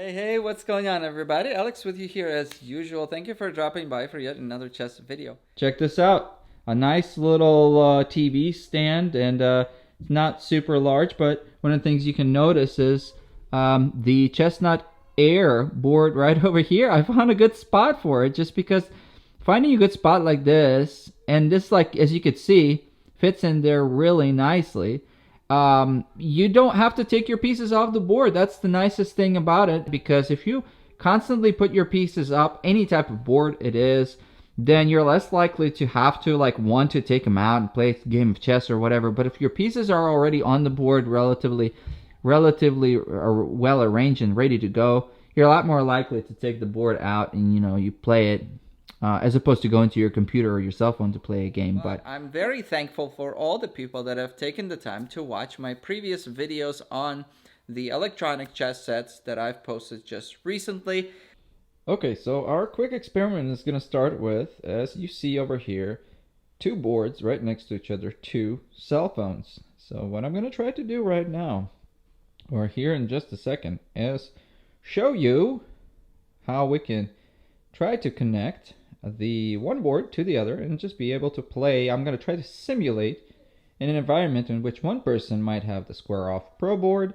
Hey, what's going on, everybody? Alex with you here as usual. Thank you for dropping by for yet another chess video. Check this out. A nice little TV stand, and it's not super large, but one of the things you can notice is the Chestnut Air board right over here. I found a good spot for it just because finding a good spot like this, and this, like, as you could see, fits in there really nicely. You don't have to take your pieces off the board. That's the nicest thing about it, because if you constantly put your pieces up, any type of board it is, then you're less likely to have to want to take them out and play a game of chess or whatever. But if your pieces are already on the board, relatively well arranged and ready to go, you're a lot more likely to take the board out and you play it, as opposed to going to your computer or your cell phone to play a game. But I'm very thankful for all the people that have taken the time to watch my previous videos on the electronic chess sets that I've posted just recently. okay, so our quick experiment is going to start with, as you see over here, two boards right next to each other, two cell phones. So what I'm going to try to do right now, or here in just a second, is show you how we can try to connect the one board to the other and just be able to play. I'm going to try to simulate in an environment in which one person might have the Square Off Pro board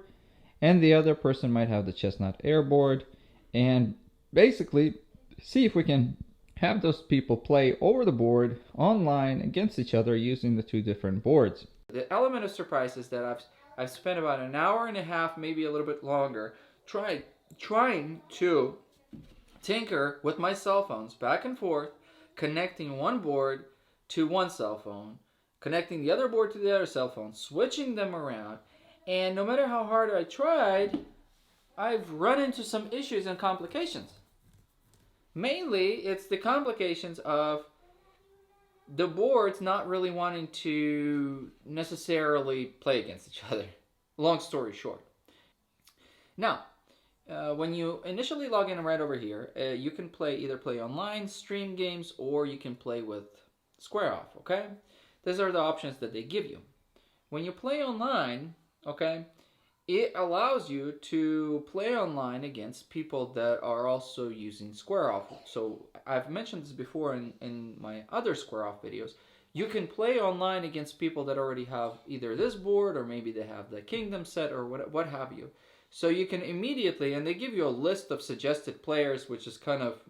and the other person might have the Chestnut Air board, and basically see if we can have those people play over the board online against each other using the two different boards. The element of surprise is that I've spent about an hour and a half, maybe a little bit longer, trying to tinker with my cell phones back and forth, connecting one board to one cell phone, connecting the other board to the other cell phone, switching them around, and no matter how hard I tried, I've run into some issues and complications. Mainly, it's the complications of the boards not really wanting to necessarily play against each other. Long story short. Now, when you initially log in right over here, you can either play online, stream games, or you can play with Square Off, okay? These are the options that they give you. When you play online, okay, it allows you to play online against people that are also using Square Off. So I've mentioned this before in my other Square Off videos. You can play online against people that already have either this board, or maybe they have the Kingdom set, or what have you. So you can immediately, and they give you a list of suggested players, which is kind of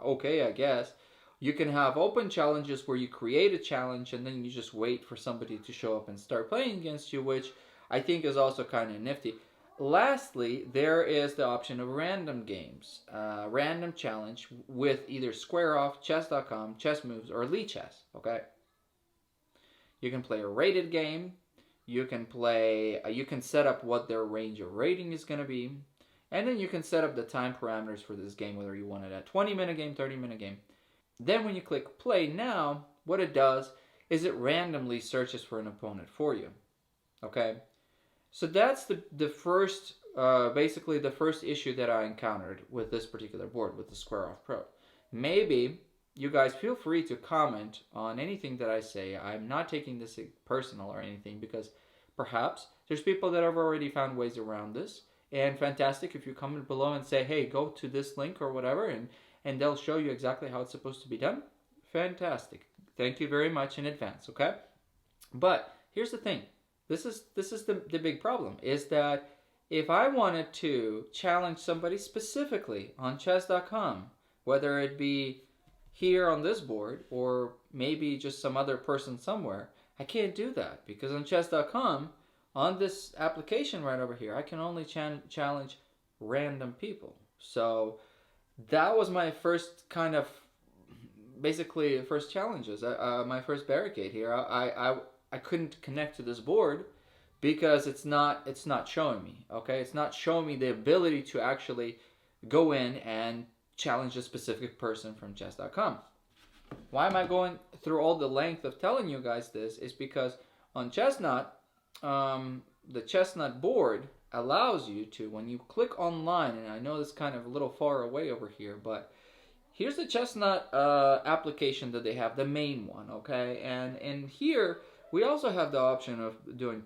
okay, I guess. You can have open challenges where you create a challenge and then you just wait for somebody to show up and start playing against you, which I think is also kind of nifty. Lastly, there is the option of random games, random challenge with either Square Off, Chess.com, Chess Moves, or Lichess, okay? You can play a rated game. You can set up what their range of rating is going to be. And then you can set up the time parameters for this game, whether you want it at 20-minute game, 30-minute game. Then when you click play now, what it does is it randomly searches for an opponent for you. Okay? So that's the first, basically the first issue that I encountered with this particular board, with the Square Off Pro. Maybe you guys feel free to comment on anything that I say. I'm not taking this personal or anything, because perhaps there's people that have already found ways around this. And fantastic if you comment below and say, hey, go to this link or whatever, and they'll show you exactly how it's supposed to be done. Fantastic. Thank you very much in advance, okay? But here's the thing. This is the big problem, is that if I wanted to challenge somebody specifically on chess.com, whether it be here on this board or maybe just some other person somewhere, I can't do that, because on chess.com, on this application right over here, I can only challenge random people. So that was my first kind of, basically first challenges, my first barricade here. I couldn't connect to this board because it's not showing me, okay? It's not showing me the ability to actually go in and challenge a specific person from chess.com. Why am I going through all the length of telling you guys this? Is because on Chestnut, the Chestnut board allows you to, when you click online, and I know this is kind of a little far away over here, but here's the Chestnut application that they have, the main one, okay? And in here, we also have the option of doing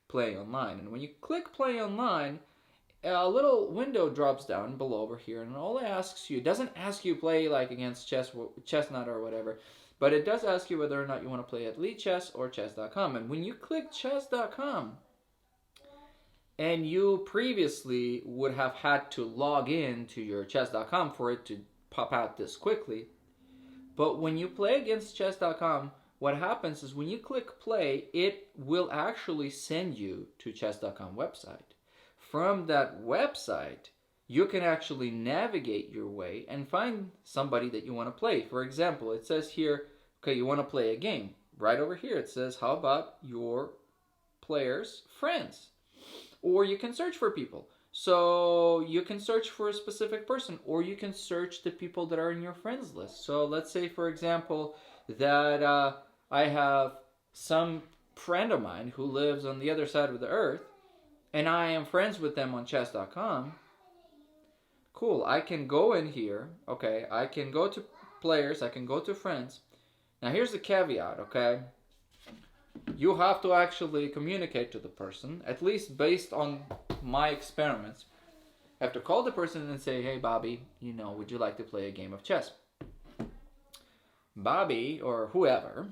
play online. And when you click play online, a little window drops down below over here, and all it asks you, it doesn't ask you play like against Chestnut or whatever, but it does ask you whether or not you want to play at Lead Chess or chess.com. And when you click chess.com, and you previously would have had to log in to your chess.com for it to pop out this quickly, but when you play against chess.com, what happens is when you click play, it will actually send you to chess.com website. From that website, you can actually navigate your way and find somebody that you want to play. For example, it says here, okay, you want to play a game. Right over here, it says, how about your players' friends? Or you can search for people. So you can search for a specific person, or you can search the people that are in your friends list. So let's say, for example, that I have some friend of mine who lives on the other side of the earth, and I am friends with them on chess.com. Cool, I can go in here, okay, I can go to players, I can go to friends. Now here's the caveat, okay? You have to actually communicate to the person, at least based on my experiments. I have to call the person and say, hey Bobby, would you like to play a game of chess? Bobby, or whoever,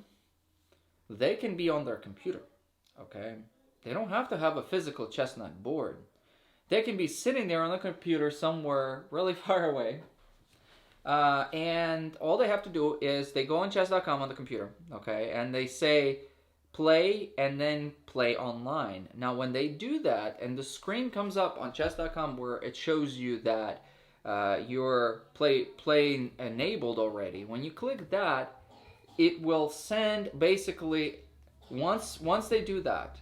they can be on their computer, okay? They don't have to have a physical Chestnut board. They can be sitting there on the computer somewhere really far away. And all they have to do is they go on chess.com on the computer, okay? And they say play and then play online. Now when they do that and the screen comes up on chess.com where it shows you that you're play enabled already, when you click that, it will send basically, once they do that,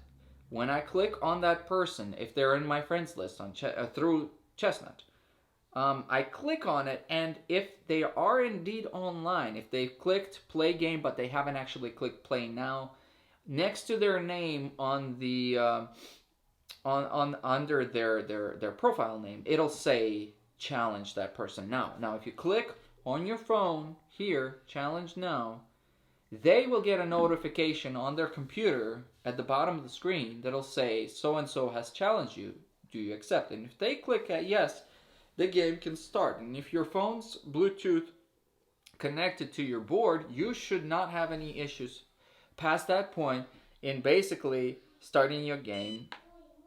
when I click on that person, if they're in my friends list on through Chestnut, I click on it, and if they are indeed online, if they've clicked play game but they haven't actually clicked play now, next to their name on the under their profile name, it'll say challenge that person now. Now if you click on your phone here, challenge now, they will get a notification on their computer at the bottom of the screen that'll say so-and-so has challenged you. Do you accept? And if they click at yes, the game can start. And if your phone's Bluetooth connected to your board, you should not have any issues past that point in basically starting your game,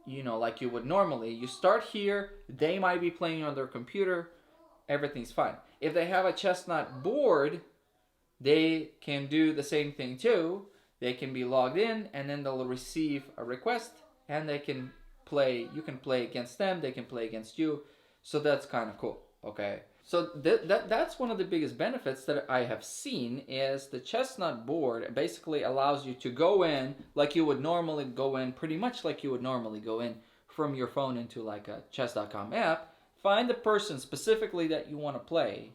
like you would normally. You start here, they might be playing on their computer, everything's fine. If they have a Chestnut board, they can do the same thing too. They can be logged in, and then they'll receive a request, and they can play. You can play against them, they can play against you. So that's kind of cool, okay? So that's one of the biggest benefits that I have seen is the Chestnut board basically allows you to go in like you would normally go in, pretty much like you would normally go in from your phone into like a chess.com app, find the person specifically that you want to play,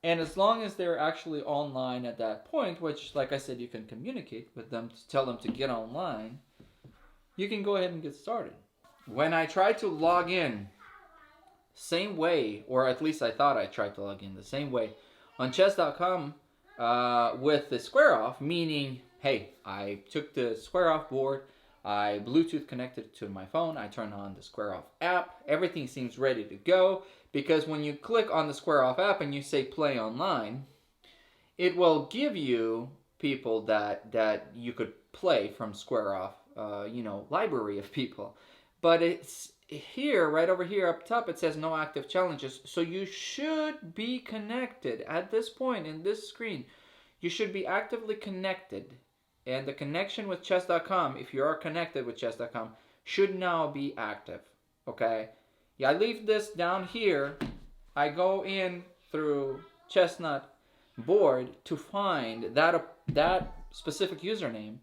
and as long as they're actually online at that point, which, like I said, you can communicate with them to tell them to get online, you can go ahead and get started. When I tried to log in, same way, or at least I thought I tried to log in the same way, on chess.com with the square off, meaning, hey, I took the square off board, I Bluetooth connected to my phone, I turn on the square off app, everything seems ready to go, because when you click on the square off app and you say play online, it will give you people that you could play from square off, library of people. But it's here, right over here up top, it says no active challenges. So you should be connected at this point in this screen. You should be actively connected. And the connection with chess.com, if you are connected with chess.com, should now be active. Okay? Yeah, I leave this down here. I go in through Chestnut board to find that specific username.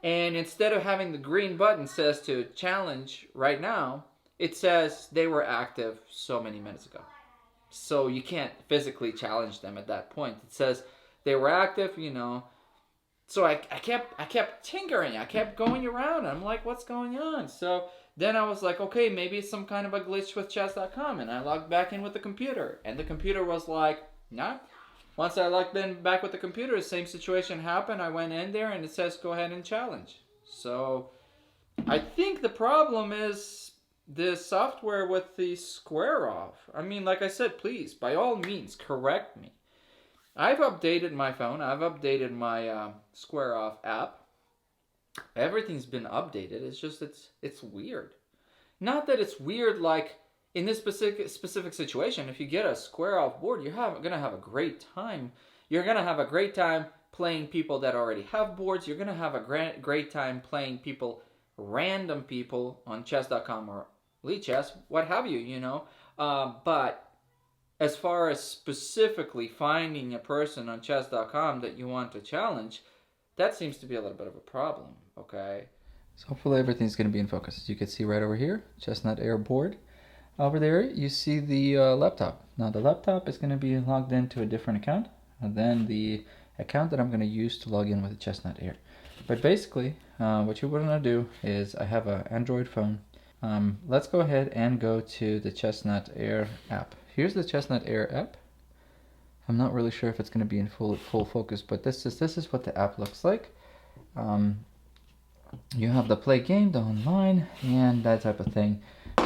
And instead of having the green button says to challenge right now, it says they were active so many minutes ago. So you can't physically challenge them at that point. It says they were active, So I kept tinkering. I kept going around. I'm like, what's going on? So then I was like, okay, maybe it's some kind of a glitch with chess.com. And I logged back in with the computer. And the computer was like, nah. Once I logged in back with the computer, the same situation happened. I went in there and it says go ahead and challenge. So I think the problem is the software with the square off. I mean, like I said, please, by all means, correct me. I've updated my phone. I've updated my square off app. Everything's been updated. It's just it's weird. Not that it's weird like in this specific situation. If you get a square off board, you're gonna have a great time. You're gonna have a great time playing people that already have boards. You're gonna have a great time playing random people on chess.com or Chess, what have you, you know. But as far as specifically finding a person on chess.com that you want to challenge, that seems to be a little bit of a problem, okay? So hopefully everything's going to be in focus. As you can see right over here, Chestnut Air board. Over there, you see the laptop. Now the laptop is going to be logged into a different account than the account that I'm going to use to log in with the Chestnut Air. But basically, what you want to do is, I have an Android phone. Let's go ahead and go to the Chestnut Air app. Here's the Chestnut Air app. I'm not really sure if it's going to be in full focus, but this is what the app looks like. You have the play game, the online, and that type of thing.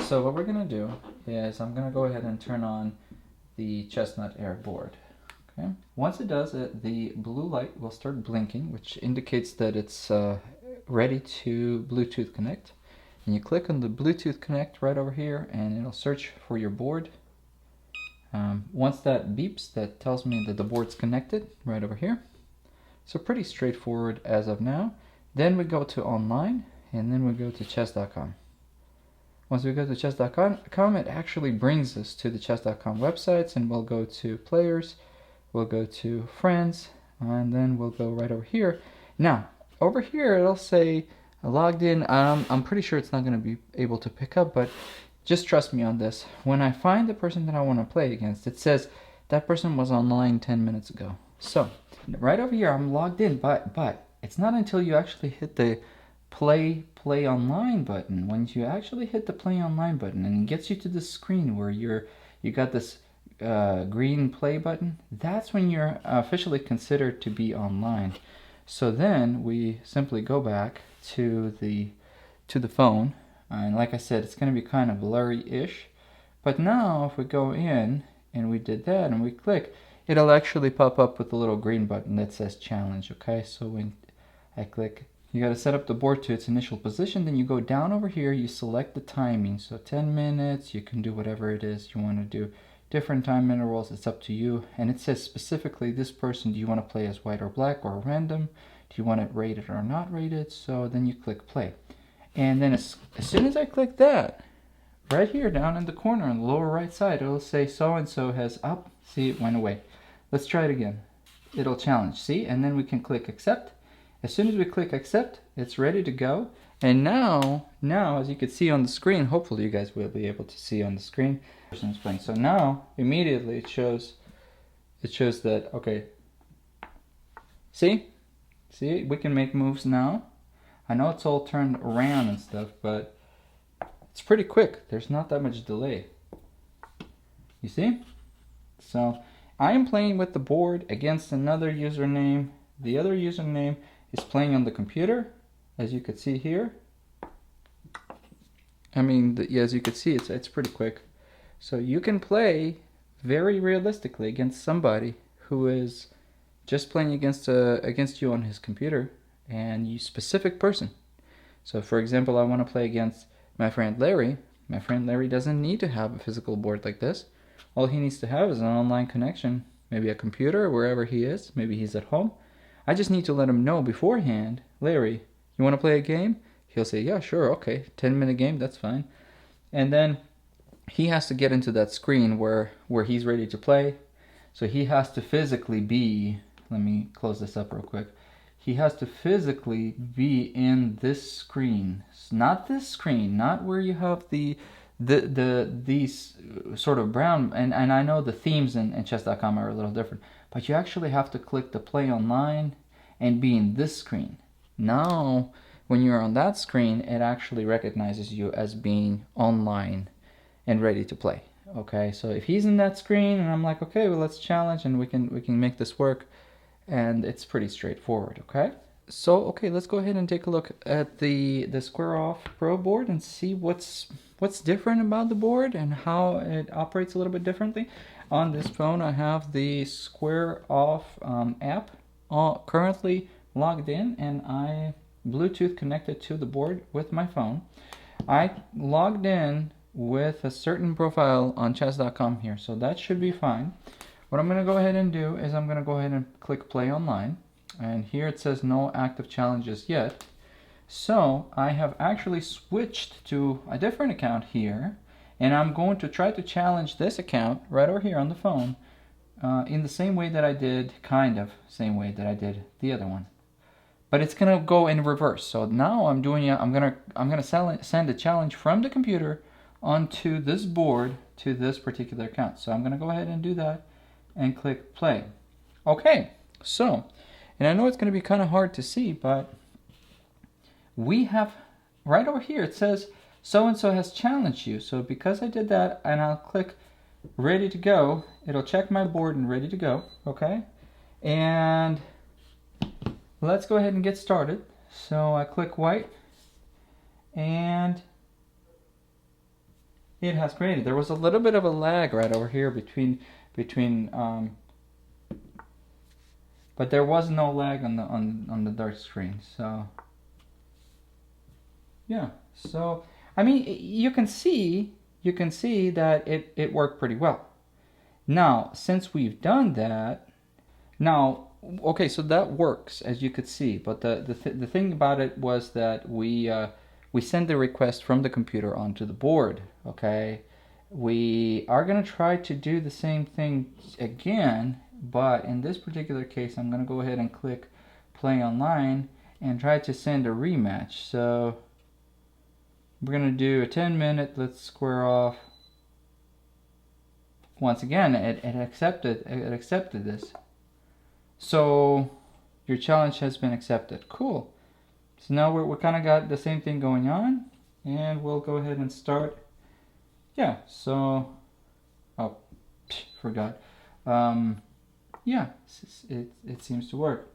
So what we're going to do is I'm going to go ahead and turn on the Chestnut Air board. Okay. Once it does it, the blue light will start blinking, which indicates that it's ready to Bluetooth connect. And you click on the Bluetooth connect right over here, and it'll search for your board. Once that beeps, that tells me that the board's connected right over here. So pretty straightforward as of now. Then we go to online, and then we go to chess.com. Once we go to chess.com, it actually brings us to the chess.com websites, and we'll go to players, we'll go to friends, and then we'll go right over here. Now, over here it'll say logged in. I'm pretty sure it's not going to be able to pick up, but just trust me on this. When I find the person that I want to play against, it says that person was online 10 minutes ago. So right over here, I'm logged in, but it's not until you actually hit the play online button. Once you actually hit the play online button, and it gets you to the screen where you got this green play button, that's when you're officially considered to be online. So then we simply go back to the phone, and like I said, it's going to be kind of blurry-ish. But now if we go in and we did that and we click, it'll actually pop up with a little green button that says challenge. Okay, so when I click, you got to set up the board to its initial position. Then you go down over here, you select the timing. So 10 minutes, you can do whatever it is you want to do. Different time intervals, it's up to you. And it says specifically this person, do you want to play as white or black or random? Do you want it rated or not rated? So then you click play. And then as soon as I click that, right here down in the corner on the lower right side, it'll say so-and-so has up. See, it went away. Let's try it again. It'll challenge, see? And then we can click accept. As soon as we click accept, it's ready to go. And now, as you can see on the screen, hopefully you guys will be able to see on the screen, person's playing. So now, immediately it shows that, okay, see, we can make moves now. I know it's all turned around and stuff, but it's pretty quick. There's not that much delay. You see? So I am playing with the board against another username. The other username is playing on the computer, as you could see here. I mean, yeah, as you could see, it's pretty quick. So you can play very realistically against somebody who is just playing against you on his computer, and you specific person. So for example, I want to play against my friend Larry. My friend Larry doesn't need to have a physical board like this. All he needs to have is an online connection, maybe a computer, wherever he is. Maybe he's at home. I just need to let him know beforehand, Larry, you want to play a game? He'll say, yeah, sure, okay, 10-minute game, that's fine. And then he has to get into that screen where he's ready to play. So he has to physically be, let me close this up real quick. He has to physically be in this screen. Not this screen, not where you have these sort of brown, and I know the themes in chess.com are a little different, but you actually have to click the play online and be in this screen. Now, when you're on that screen, it actually recognizes you as being online and ready to play. Okay, so if he's in that screen and I'm like, okay, well, let's challenge and we can make this work, and it's pretty straightforward. Okay, So okay, let's go ahead and take a look at the Square Off Pro board and see what's different about the board and how it operates a little bit differently. On this phone, I have the Square Off app currently logged in, and I Bluetooth connected to the board with my phone. I logged in with a certain profile on chess.com here, so that should be fine. What I'm going to go ahead and do is I'm going to go ahead and click play online, and here it says no active challenges yet. So I have actually switched to a different account here, and I'm going to try to challenge this account right over here on the phone in the same way that I did, kind of same way that I did the other one. But it's gonna go in reverse. So now I'm gonna send a challenge from the computer onto this board to this particular account. So I'm gonna go ahead and do that and click play. Okay, so, and I know it's gonna be kind of hard to see, but we have right over here, it says so-and-so has challenged you. So because I did that, and I'll click ready to go, it'll check my board and ready to go, okay? And let's go ahead and get started. So I click white, and it has created. There was a little bit of a lag right over here between but there was no lag on the dark screen. So yeah, so I mean, you can see that it worked pretty well. Now, since we've done that, now okay, so that works as you could see, but the thing about it was that we send the request from the computer onto the board. Okay, we are gonna try to do the same thing again, but in this particular case, I'm gonna go ahead and click play online and try to send a rematch. So we're gonna do a 10-minute. Let's square off. Once again, it accepted this. So your challenge has been accepted. Cool. So now we're kind of got the same thing going on, and we'll go ahead and start. Yeah. So, oh, forgot. Yeah, it seems to work.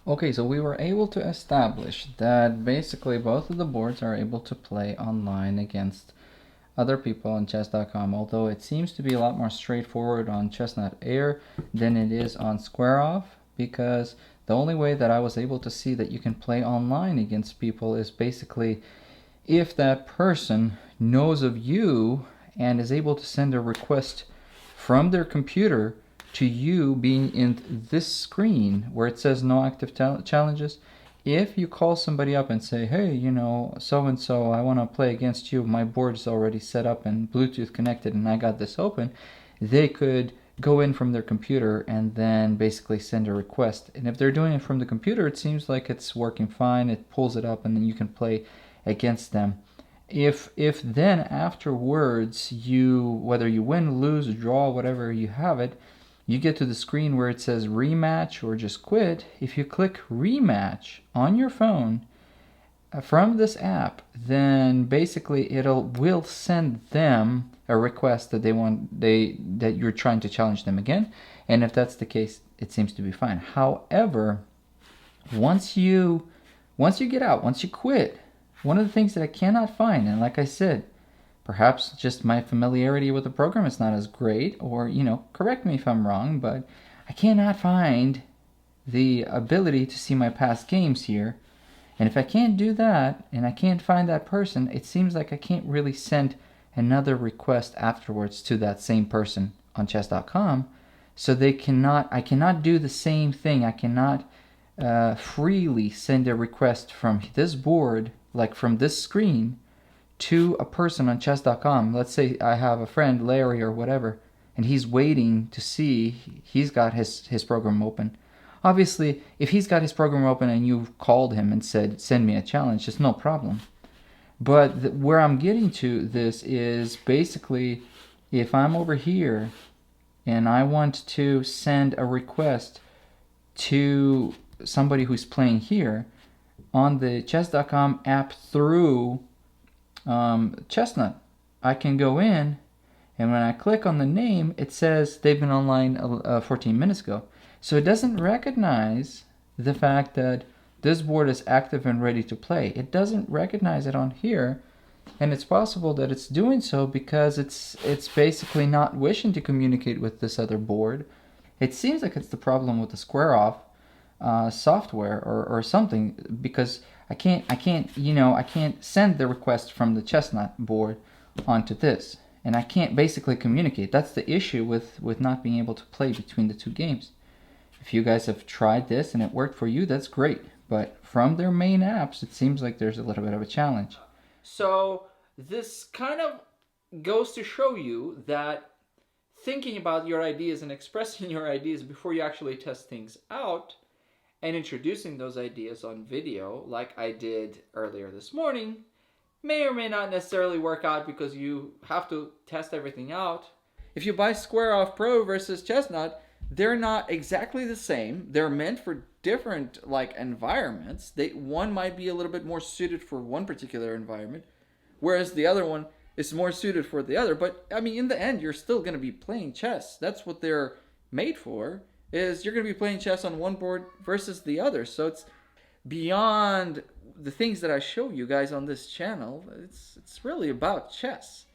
Okay, so we were able to establish that basically both of the boards are able to play online against other people on chess.com, although it seems to be a lot more straightforward on Chestnut Air than it is on Square Off, because the only way that I was able to see that you can play online against people is basically if that person knows of you and is able to send a request from their computer to you being in this screen where it says no active challenges. If you call somebody up and say, hey, you know, so-and-so, I want to play against you, my board's already set up and Bluetooth connected and I got this open, they could go in from their computer and then basically send a request. And if they're doing it from the computer, it seems like it's working fine. It pulls it up and then you can play against them. If then afterwards, whether you win, lose, draw, whatever you have it, you get to the screen where it says rematch or just quit. If you click rematch on your phone from this app, then basically will send them a request that that you're trying to challenge them again. And if that's the case, it seems to be fine. However, once you get out, once you quit, one of the things that I cannot find, and like I said, perhaps just my familiarity with the program is not as great, or, correct me if I'm wrong, but I cannot find the ability to see my past games here. And if I can't do that, and I can't find that person, it seems like I can't really send another request afterwards to that same person on chess.com. So I cannot do the same thing. I cannot freely send a request from this board, like from this screen, to a person on chess.com. Let's say I have a friend, Larry or whatever, and he's waiting to see, he's got his program open. Obviously, if he's got his program open and you've called him and said, send me a challenge, it's no problem. But where I'm getting to this is basically, if I'm over here and I want to send a request to somebody who's playing here on the chess.com app through Chestnut, I can go in, and when I click on the name, it says they've been online 14 minutes ago. So it doesn't recognize the fact that this board is active and ready to play. It doesn't recognize it on here, and it's possible that it's doing so because it's basically not wishing to communicate with this other board. It seems like it's the problem with the square off software or something, because I can't send the request from the Chestnut board onto this, and I can't basically communicate. That's the issue with not being able to play between the two games. If you guys have tried this and it worked for you, that's great. But from their main apps, it seems like there's a little bit of a challenge. So this kind of goes to show you that thinking about your ideas and expressing your ideas before you actually test things out and introducing those ideas on video, like I did earlier this morning, may or may not necessarily work out because you have to test everything out. If you buy Square Off Pro versus Chestnut, they're not exactly the same. They're meant for different environments. One might be a little bit more suited for one particular environment, whereas the other one is more suited for the other. But I mean, in the end, you're still going to be playing chess. That's what they're made for. Is you're going to be playing chess on one board versus the other. So it's beyond the things that I show you guys on this channel. It's really about chess.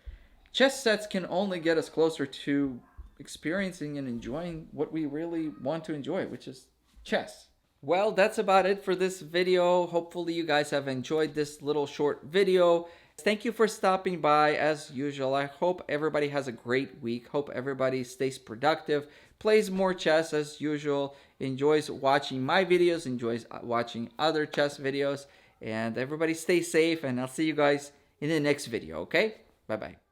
Chess sets can only get us closer to experiencing and enjoying what we really want to enjoy, which is chess. Well, that's about it for this video. Hopefully you guys have enjoyed this little short video. Thank you for stopping by as usual. I hope everybody has a great week. Hope everybody stays productive, plays more chess as usual, enjoys watching my videos, enjoys watching other chess videos, and everybody stay safe, and I'll see you guys in the next video, okay? Bye-bye.